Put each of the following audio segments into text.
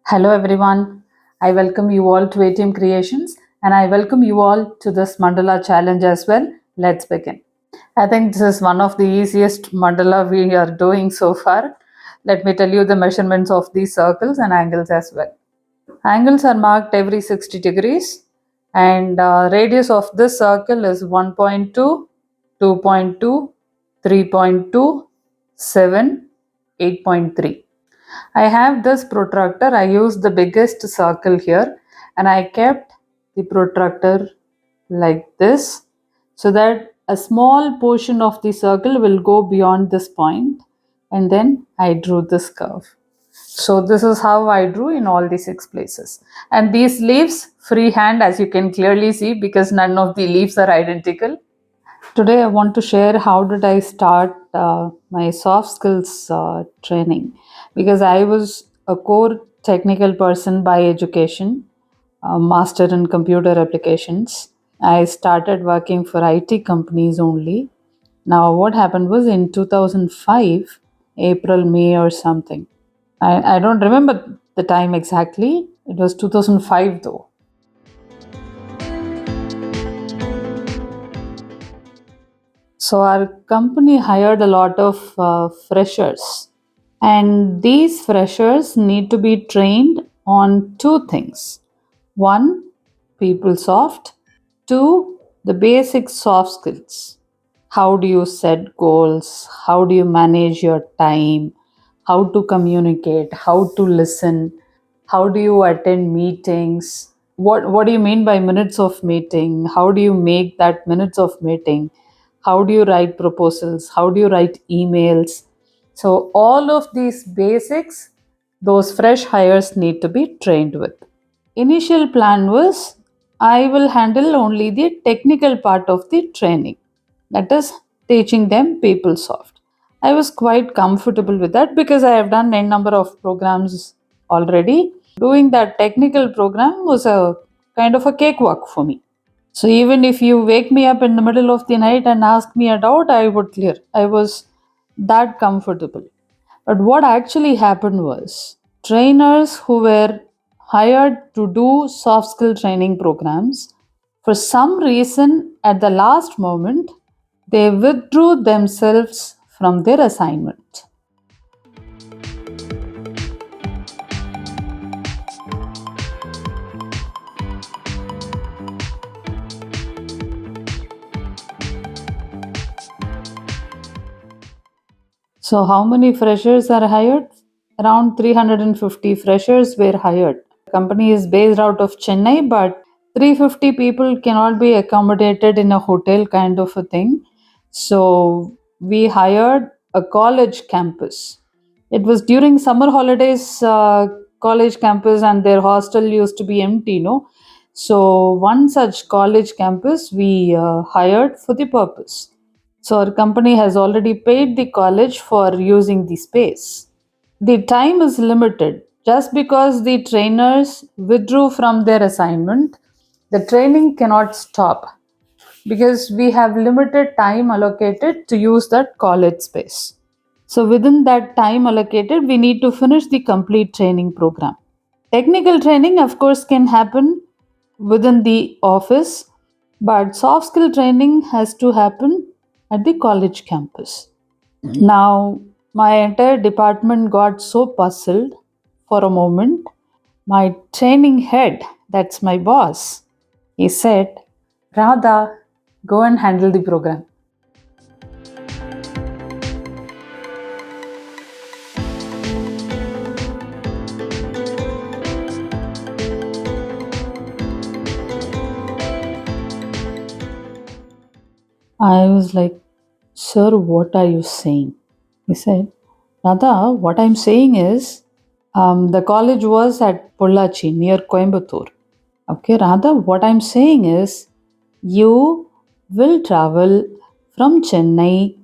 Hello everyone. I welcome you all to ATM Creations and I welcome you all to this Mandala challenge as well. Let's begin. I think this is one of the easiest mandala we are doing so far. Let me tell you the measurements of these circles and angles as well. Angles are marked every 60 degrees and radius of this circle is 1.2, 2.2, 3.2, 7, 8.3. I have this protractor. I used the biggest circle here and I kept the protractor like this so that a small portion of the circle will go beyond this point, and then I drew this curve. So this is how I drew in all the 6 places. And these leaves freehand, as you can clearly see, because none of the leaves are identical. Today, I want to share how did I start my soft skills training, because I was a core technical person by education, a master in computer applications. I started working for IT companies only. Now, what happened was in 2005, April, May, or something. I don't remember the time exactly. It was 2005 though. So, our company hired a lot of freshers. And these freshers need to be trained on two things. One, PeopleSoft. Two, the basic soft skills. How do you set goals? How do you manage your time? How to communicate? How to listen? How do you attend meetings? What do you mean by minutes of meeting? How do you make that minutes of meeting? How do you write proposals? How do you write emails? So, all of these basics, those fresh hires need to be trained with. Initial plan was I will handle only the technical part of the training, that is, teaching them PeopleSoft. I was quite comfortable with that because I have done a number of programs already. Doing that technical program was a kind of a cakewalk for me. So even if you wake me up in the middle of the night and ask me a doubt, I would clear. I was that comfortable. But what actually happened was trainers who were hired to do soft skill training programs, for some reason at the last moment, they withdrew themselves from their assignment. So, how many freshers are hired? Around 350 freshers were hired. The company is based out of Chennai, but 350 people cannot be accommodated in a hotel kind of a thing. So, we hired a college campus. It was during summer holidays, college campus, and their hostel used to be empty, no? So, one such college campus we hired for the purpose. So our company has already paid the college for using the space. The time is limited. Just because the trainers withdrew from their assignment, the training cannot stop because we have limited time allocated to use that college space. So within that time allocated, we need to finish the complete training program. Technical training, of course, can happen within the office, but soft skill training has to happen at the college campus. Now, my entire department got so puzzled for a moment. My training head, that's my boss, he said, Radha, go and handle the program. I was like, Sir, what are you saying? He said, Radha, what I'm saying is, the college was at Pollachi near Coimbatore. Okay, Radha, what I'm saying is, you will travel from Chennai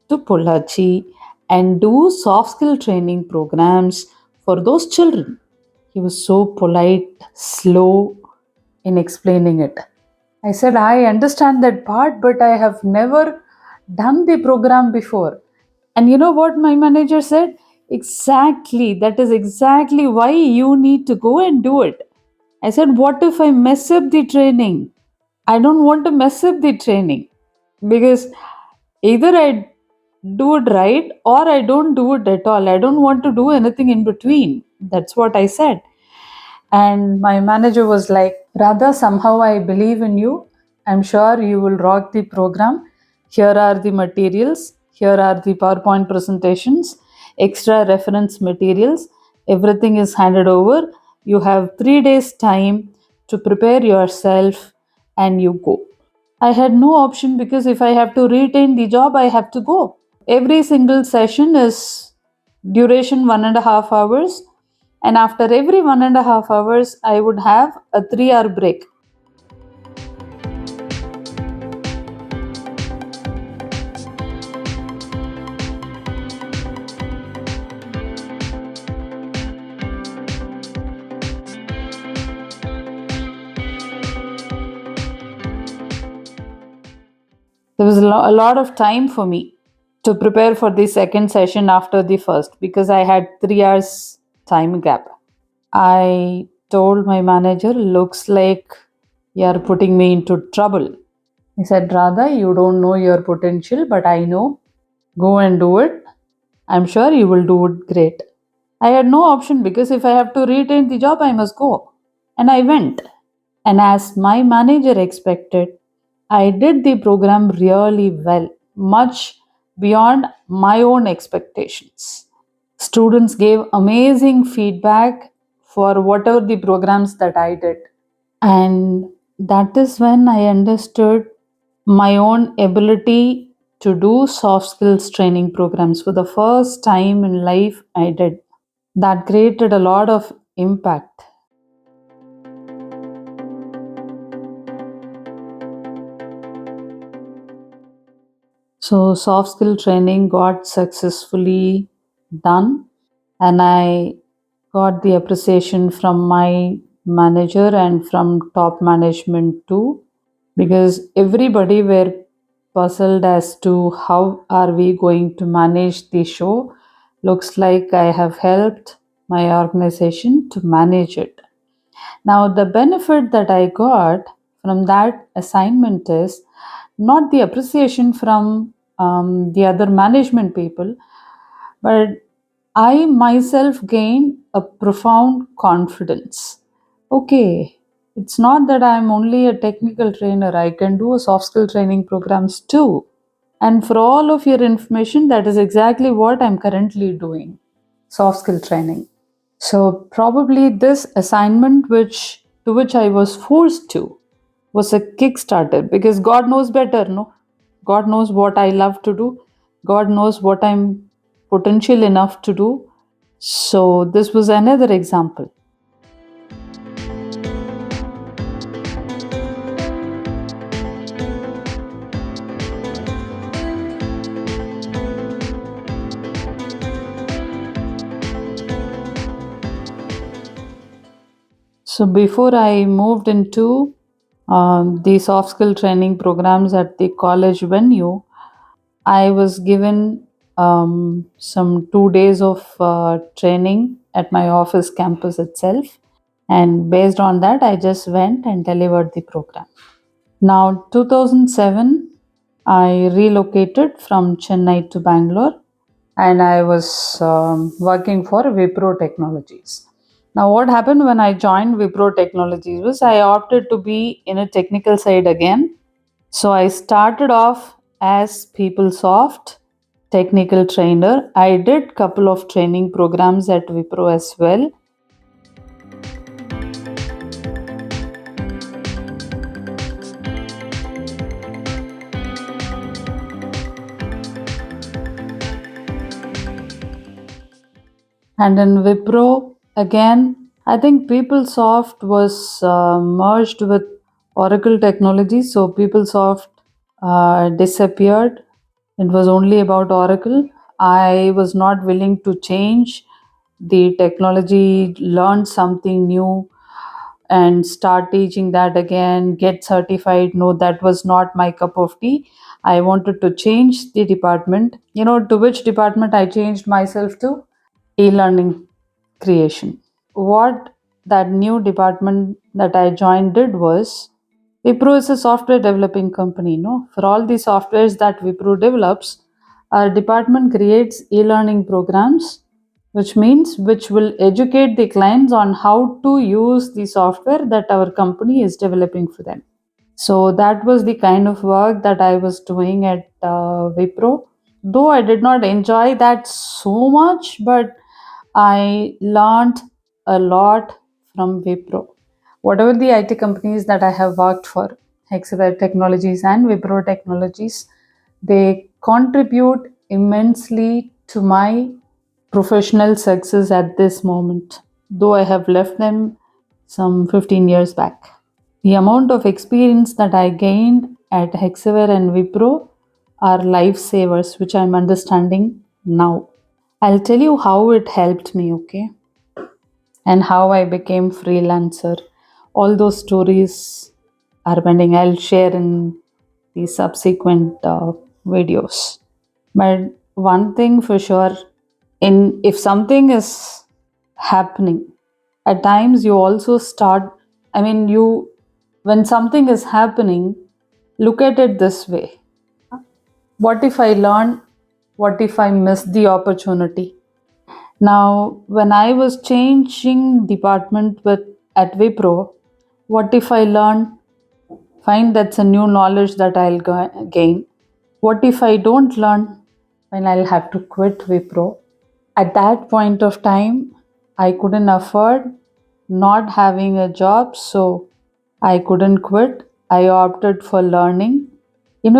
to Pollachi and do soft skill training programs for those children. He was so polite, slow in explaining it. I said, I understand that part, but I have never done the program before. And you know what my manager said? Exactly. That is exactly why you need to go and do it. I said, what if I mess up the training? I don't want to mess up the training because either I do it right or I don't do it at all. I don't want to do anything in between. That's what I said. And my manager was like, Radha, somehow I believe in you. I'm sure you will rock the program. Here are the materials. Here are the PowerPoint presentations, extra reference materials. Everything is handed over. You have 3 days' time to prepare yourself and you go. I had no option because if I have to retain the job, I have to go. Every single session is duration 1.5 hours, and after every 1.5 hours, I would have a 3 hour break. There was a lot of time for me to prepare for the second session after the first because I had 3 hours time gap. I told my manager, looks like you're putting me into trouble. He said, Radha, you don't know your potential, but I know. Go and do it. I'm sure you will do it great. I had no option because if I have to retain the job, I must go. And I went. And as my manager expected, I did the program really well, much beyond my own expectations. Students gave amazing feedback for whatever the programs that I did. And that is when I understood my own ability to do soft skills training programs for the first time in life. I did. That created a lot of impact. So, soft skill training got successfully done, and I got the appreciation from my manager and from top management too, because everybody were puzzled as to how are we going to manage the show. Looks like I have helped my organization to manage it. Now, the benefit that I got from that assignment is not the appreciation from the other management people, but I myself gained a profound confidence. Okay, it's not that I'm only a technical trainer, I can do a soft skill training programs too. And for all of your information, that is exactly what I'm currently doing, soft skill training. So probably this assignment which to which I was forced to was a kickstarter because God knows better, no? God knows what I love to do. God knows what I'm potential enough to do. So this was another example. So before I moved into the soft skill training programs at the college venue, I was given some 2 days of training at my office campus itself. And based on that, I just went and delivered the program. Now, 2007, I relocated from Chennai to Bangalore and I was working for Wipro Technologies. Now, what happened when I joined Wipro Technologies was I opted to be in a technical side again. So I started off as PeopleSoft technical trainer. I did couple of training programs at Wipro as well. And in Wipro, again, I think PeopleSoft was merged with Oracle technology. So PeopleSoft disappeared. It was only about Oracle. I was not willing to change the technology, learn something new, and start teaching that again, get certified. No, that was not my cup of tea. I wanted to change the department. You know, to which department I changed myself to? e-learning creation. What that new department that I joined did was, Wipro is a software developing company. No, for all the softwares that Wipro develops, our department creates e-learning programs, which will educate the clients on how to use the software that our company is developing for them. So that was the kind of work that I was doing at Wipro. Though I did not enjoy that so much, but I learned a lot from Wipro. Whatever the IT companies that I have worked for, Hexaware Technologies and Wipro Technologies, they contribute immensely to my professional success at this moment, though I have left them some 15 years back. The amount of experience that I gained at Hexaware and Wipro are lifesavers, which I'm understanding now. I'll tell you how it helped me, okay? And how I became freelancer. All those stories are pending. I'll share in the subsequent videos. But one thing for sure, in if something is happening, at times you also start. I mean, you when something is happening, look at it this way: what if I learn? What if I miss the opportunity? Now, when I was changing department with at Wipro, what if I learn, find that's a new knowledge that I'll gain? What if I don't learn? When I'll have to quit Wipro. At that point of time, I couldn't afford not having a job, so I couldn't quit. I opted for learning.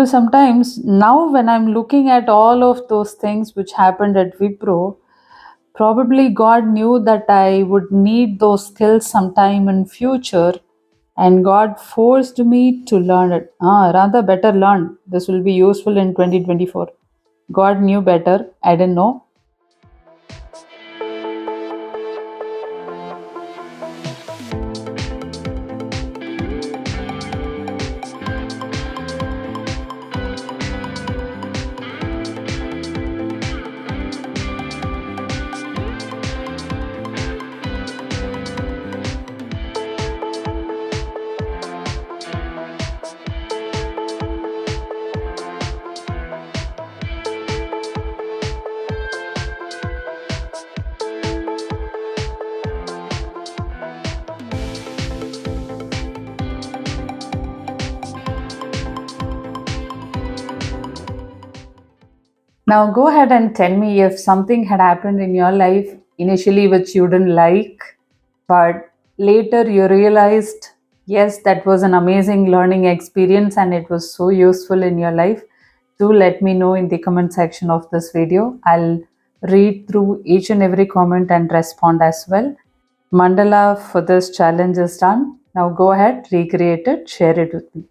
Sometimes now when I'm looking at all of those things which happened at Wipro, probably God knew that I would need those skills sometime in future, and God forced me to learn it. Rather better learn. This will be useful in 2024. God knew better. I didn't know. Now go ahead and tell me if something had happened in your life initially which you didn't like, but later you realized, yes, that was an amazing learning experience and it was so useful in your life. Do let me know in the comment section of this video. I'll read through each and every comment and respond as well. Mandala for this challenge is done. Now go ahead, recreate it, share it with me.